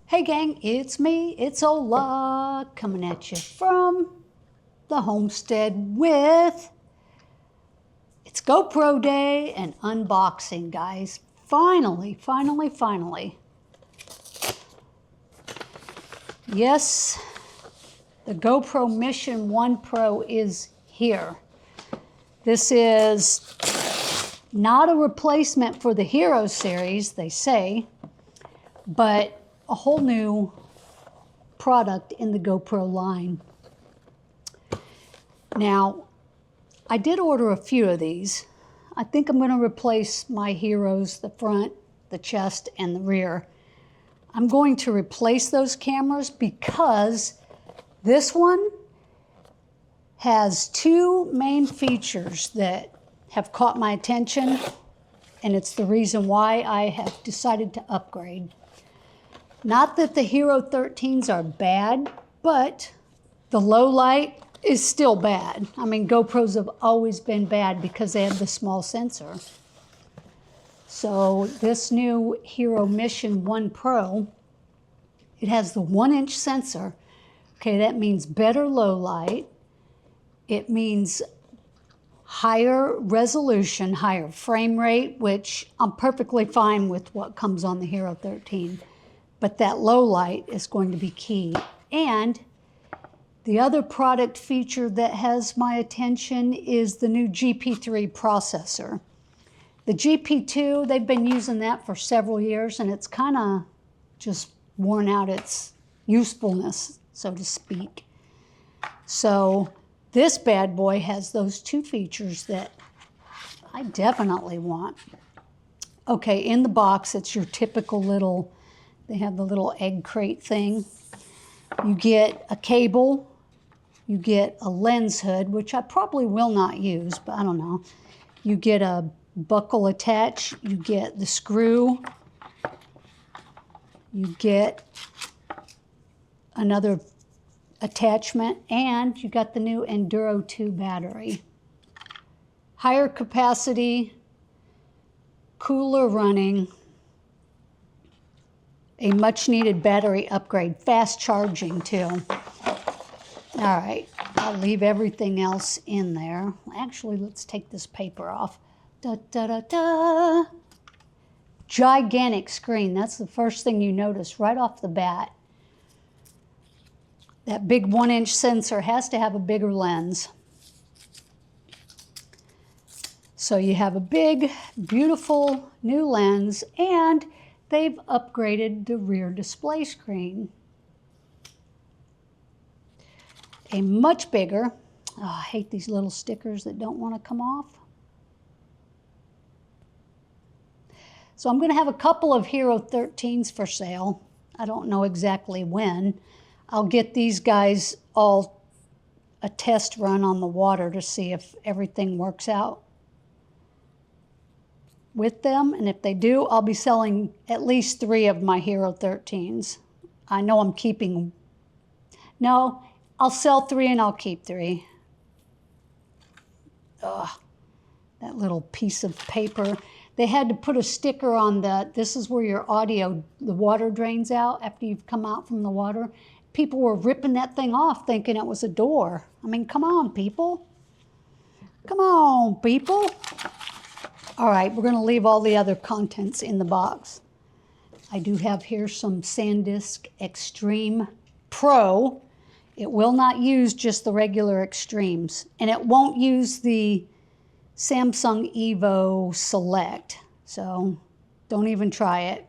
Hey gang, it's me, it's Ola, coming at you from the homestead with, it's GoPro day and unboxing, guys. Finally. Yes, the GoPro Mission 1 Pro is here. This is not a replacement for the Hero series, they say, but a whole new product in the GoPro line. Now, I did order a few of these. I think I'm going to replace my Heroes, the front, the chest, and the rear. I'm going to replace those cameras because this one has two main features that have caught my attention, and it's the reason why I have decided to upgrade. Not that the Hero 13s are bad, but the low light is still bad. I mean, GoPros have always been bad because they have the small sensor. So this new Hero Mission 1 Pro, it has the 1-inch sensor. Okay, that means better low light. It means higher resolution, higher frame rate, which I'm perfectly fine with what comes on the Hero 13. But that low light is going to be key. And the other product feature that has my attention is the new GP3 processor. The GP2, they've been using that for several years, and it's kind of just worn out its usefulness, so to speak. So this bad boy has those two features that I definitely want. Okay, in the box, it's your typical little, they have the little egg crate thing. You get a cable, you get a lens hood, which I probably will not use, but I don't know. You get a buckle attach, you get the screw, you get another attachment, and you got the new Enduro 2 battery. Higher capacity, cooler running, a much needed battery upgrade, fast charging too. All right, I'll leave everything else in there. Actually, let's take this paper off. Gigantic screen, that's the first thing you notice right off the bat. That big 1-inch sensor has to have a bigger lens. So you have a big, beautiful new lens, and they've upgraded the rear display screen. A much bigger, oh, I hate these little stickers that don't want to come off. So I'm going to have a couple of Hero 13s for sale. I don't know exactly when. I'll get these guys all a test run on the water to see if everything works out with them, and if they do, I'll be selling at least 3 of my Hero 13s. I know I'm keeping, no, I'll sell 3 and I'll keep 3. Ugh, that little piece of paper. They had to put a sticker on the, this is where your audio, the water drains out after you've come out from the water. People were ripping that thing off thinking it was a door. I mean, come on, people. Come on, people. All right, we're going to leave all the other contents in the box. I do have here some SanDisk Extreme Pro. It will not use just the regular Extremes, and it won't use the Samsung Evo Select, so don't even try it.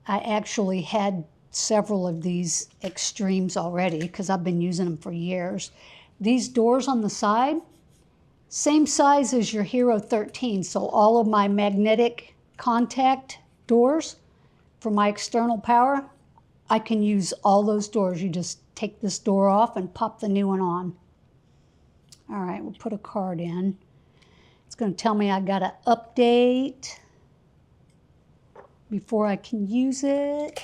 I actually had several of these Extremes already because I've been using them for years. These doors on the side, same size as your Hero 13, so all of my magnetic contact doors for my external power, I can use all those doors. You just take this door off and pop the new one on. All right, we'll put a card in. It's going to tell me I got to update before I can use it.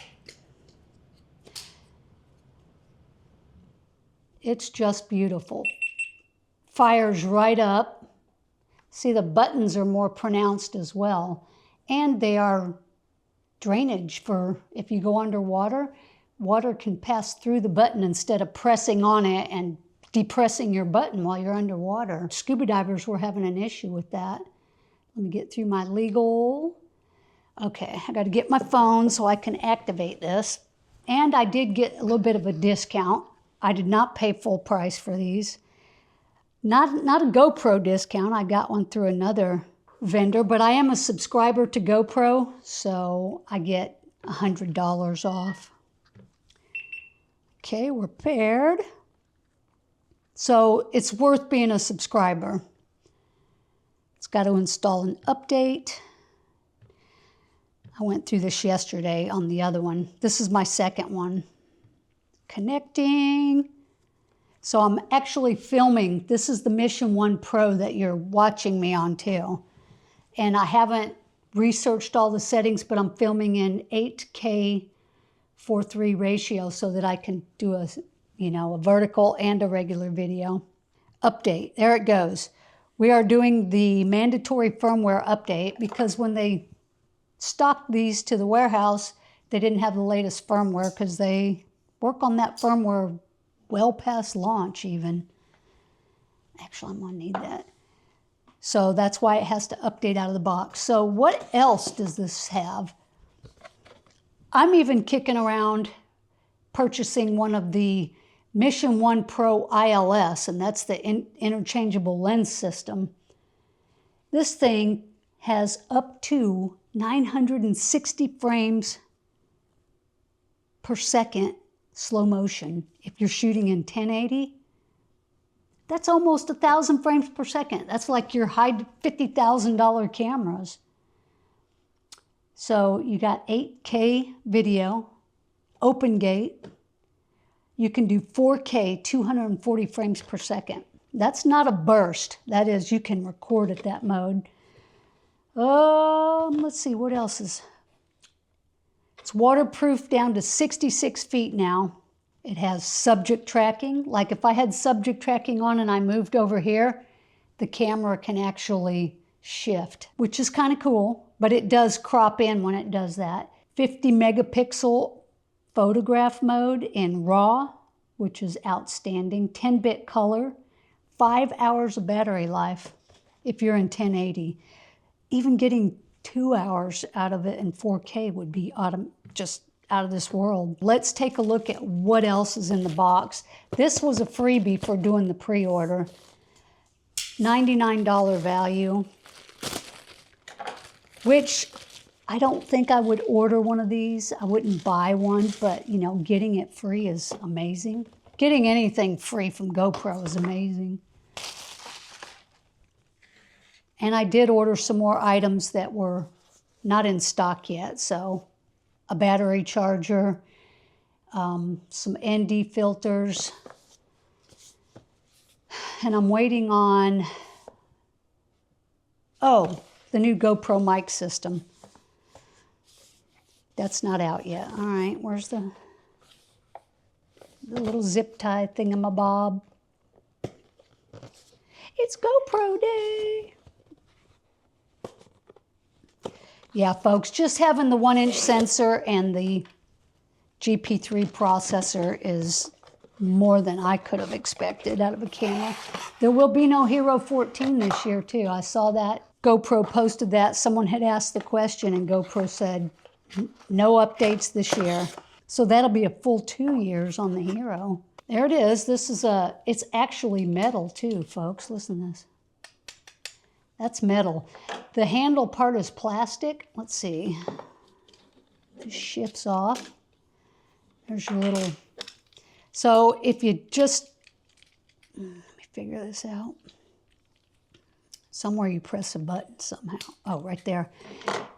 It's just beautiful. Fires right up. See, the buttons are more pronounced as well. And they are drainage for if you go underwater. Water can pass through the button instead of pressing on it and depressing your button while you're underwater. Scuba divers were having an issue with that. Let me get through my legal. Okay, I got to get my phone so I can activate this. And I did get a little bit of a discount. I did not pay full price for these. Not a GoPro discount. I got one through another vendor, but I am a subscriber to GoPro, so I get $100 off. Okay, we're paired. So it's worth being a subscriber. It's got to install an update. I went through this yesterday on the other one. This is my second one. Connecting. So I'm actually filming. This is the Mission 1 Pro that you're watching me on too. And I haven't researched all the settings, but I'm filming in 8K 4:3 ratio so that I can do a vertical and a regular video. Update, there it goes. We are doing the mandatory firmware update because when they stocked these to the warehouse, they didn't have the latest firmware because they work on that firmware well past launch even. Actually, I'm gonna need that. So that's why it has to update out of the box. So what else does this have? I'm even kicking around purchasing one of the Mission 1 Pro ILS, and that's the interchangeable lens system. This thing has up to 960 frames per second slow motion. If you're shooting in 1080, that's almost 1,000 frames per second. That's like your high $50,000 cameras. So you got 8K video, open gate. You can do 4K, 240 frames per second. That's not a burst. That is, you can record at that mode. Let's see, what else is... It's waterproof down to 66 feet now. It has subject tracking. Like if I had subject tracking on and I moved over here, the camera can actually shift, which is kind of cool, but it does crop in when it does that. 50 megapixel photograph mode in RAW, which is outstanding. 10-bit color, 5 hours of battery life if you're in 1080. Even getting 2 hours out of it in 4K would be just out of this world. Let's take a look at what else is in the box. This was a freebie for doing the pre-order. $99 value, which I don't think I would order one of these. I wouldn't buy one, but getting it free is amazing. Getting anything free from GoPro is amazing. And I did order some more items that were not in stock yet. So a battery charger, some ND filters, and I'm waiting on, the new GoPro mic system. That's not out yet. All right, where's the little zip tie thingamabob? It's GoPro day. Yeah, folks, just having the 1-inch sensor and the GP3 processor is more than I could have expected out of a camera. There will be no Hero 14 this year, too. I saw that. GoPro posted that. Someone had asked the question, and GoPro said, no updates this year. So that'll be a full 2 years on the Hero. There it is. This is it's actually metal, too, folks. Listen to this. That's metal. The handle part is plastic. Let's see. This shifts off. There's your little... So if you just... Let me figure this out. Somewhere you press a button somehow. Oh, right there.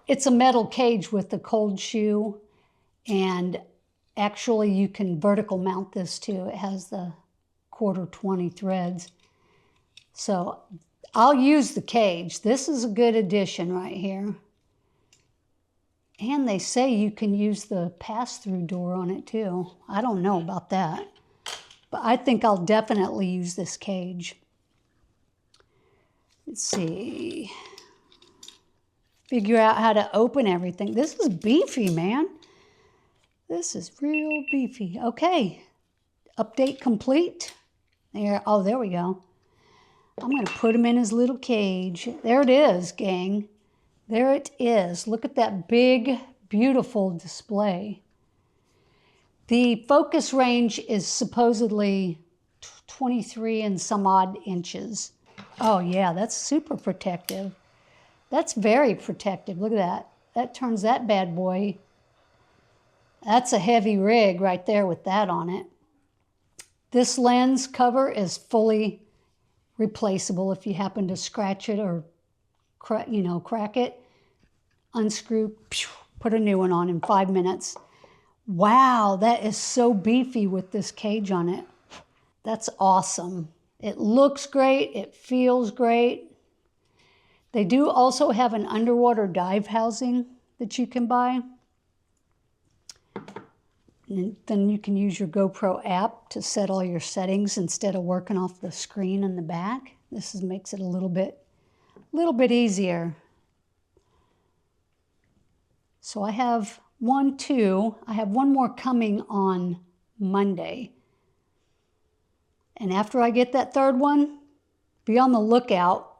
It's a metal cage with the cold shoe. And actually you can vertical mount this too. It has the 1/4-20 threads. So... I'll use the cage. This is a good addition right here. And they say you can use the pass-through door on it too. I don't know about that. But I think I'll definitely use this cage. Let's see. figure out how to open everything. This is beefy, man. This is real beefy. Okay, update complete. There, oh, there we go. I'm gonna put him in his little cage. There it is, gang. There it is. Look at that big, beautiful display. The focus range is supposedly 23 and some odd inches. Oh yeah, that's super protective. That's very protective. Look at that. That turns that bad boy. That's a heavy rig right there with that on it. This lens cover is fully replaceable if you happen to scratch it or crack it. Unscrew, put a new one on in 5 minutes. Wow, that is so beefy with this cage on it. That's awesome. It looks great, it feels great. They do also have an underwater dive housing that you can buy. And then you can use your GoPro app to set all your settings instead of working off the screen in the back. This makes it a little bit easier. So I have I have one more coming on Monday. And after I get that third one, be on the lookout.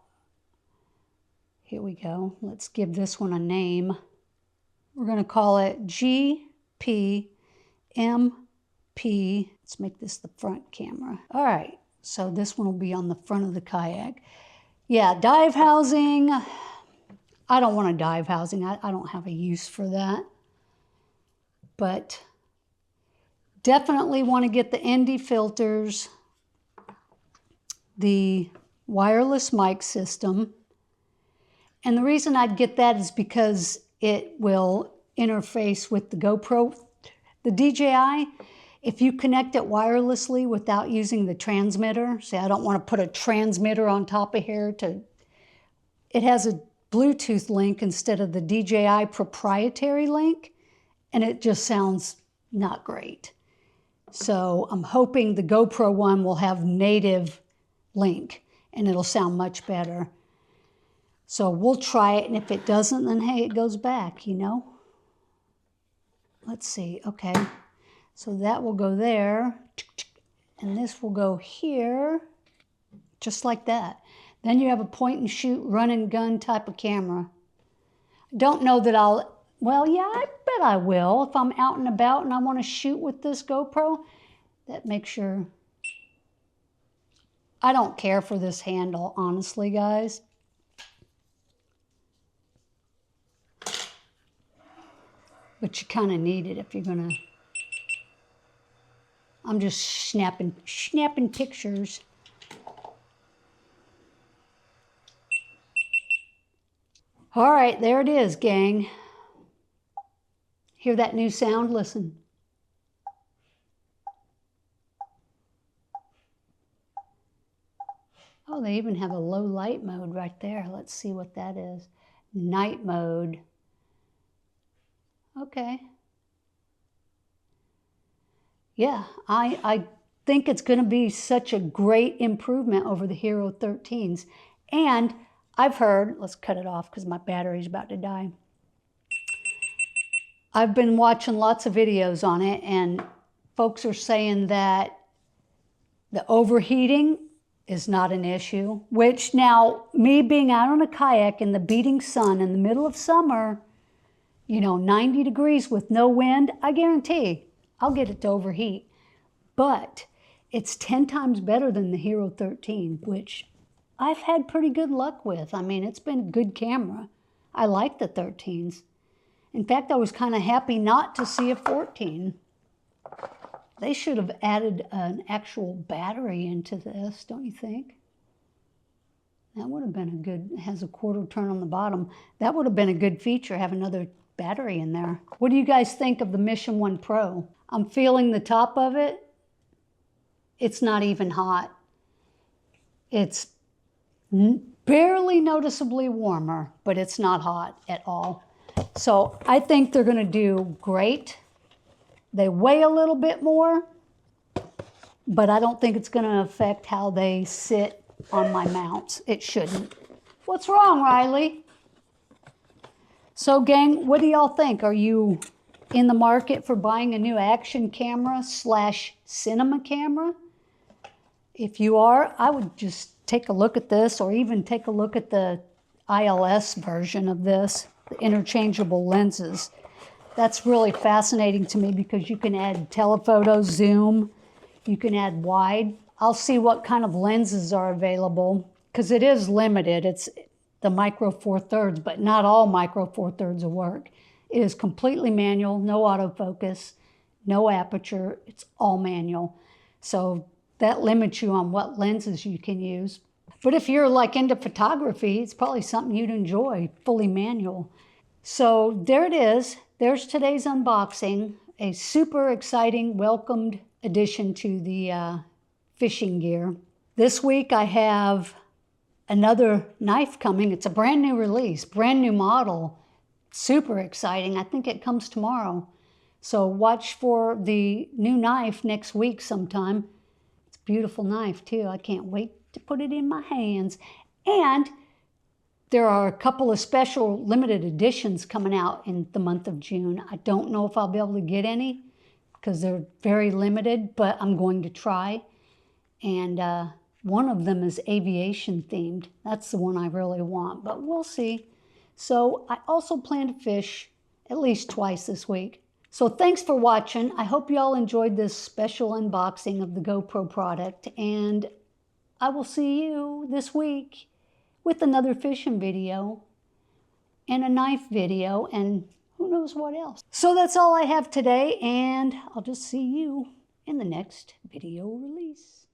Here we go. Let's give this one a name. We're going to call it GPMP. Let's make this the front camera. All right, so this one will be on the front of the kayak. Yeah, dive housing. I don't want a dive housing. I don't have a use for that. But definitely want to get the ND filters, the wireless mic system. And the reason I'd get that is because it will interface with the GoPro. The DJI, if you connect it wirelessly without using the transmitter, say I don't want to put a transmitter on top of here it has a Bluetooth link instead of the DJI proprietary link, and it just sounds not great. So I'm hoping the GoPro one will have native link and it'll sound much better. So we'll try it, and if it doesn't, then hey, it goes back, you know? Let's see, okay. So that will go there, and this will go here, just like that. Then you have a point and shoot, run and gun type of camera. Don't know that well, yeah, I bet I will. If I'm out and about and I want to shoot with this GoPro, that makes sure. I don't care for this handle, honestly, guys. But you kind of need it if you're gonna. I'm just snapping pictures. All right, there it is, gang. Hear that new sound? Listen. Oh, they even have a low light mode right there. Let's see what that is. Night mode. Okay. Yeah, I think it's going to be such a great improvement over the Hero 13s. And I've heard, let's cut it off because my battery's about to die. I've been watching lots of videos on it, and folks are saying that the overheating is not an issue, which now, me being out on a kayak in the beating sun in the middle of summer, 90 degrees with no wind, I guarantee I'll get it to overheat. But it's 10 times better than the Hero 13, which I've had pretty good luck with. I mean, it's been a good camera. I like the 13s. In fact, I was kind of happy not to see a 14. They should have added an actual battery into this, don't you think? That would have been a good, it has a quarter turn on the bottom. That would have been a good feature, have another battery in there. What do you guys think of the Mission 1 Pro? I'm feeling the top of it. It's not even hot. It's barely noticeably warmer, but it's not hot at all. So I think they're going to do great. They weigh a little bit more, but I don't think it's going to affect how they sit on my mounts. It shouldn't. What's wrong, Riley? So gang, what do y'all think? Are you in the market for buying a new action camera / cinema camera? If you are, I would just take a look at this, or even take a look at the ILS version of this, the interchangeable lenses. That's really fascinating to me because you can add telephoto, zoom, you can add wide. I'll see what kind of lenses are available because it is limited. It's the micro four thirds, but not all micro four thirds will work. It is completely manual, no autofocus, no aperture. It's all manual. So that limits you on what lenses you can use. But if you're like into photography, it's probably something you'd enjoy, fully manual. So there it is. There's today's unboxing, a super exciting welcomed addition to the fishing gear. This week I have another knife coming. It's a brand new release, brand new model. Super exciting. I think it comes tomorrow. So watch for the new knife next week sometime. It's a beautiful knife too. I can't wait to put it in my hands. And there are a couple of special limited editions coming out in the month of June. I don't know if I'll be able to get any because they're very limited, but I'm going to try. And one of them is aviation themed. That's the one I really want, but we'll see. So I also plan to fish at least twice this week. So thanks for watching. I hope you all enjoyed this special unboxing of the GoPro product, and I will see you this week with another fishing video and a knife video and who knows what else. So that's all I have today, and I'll just see you in the next video release.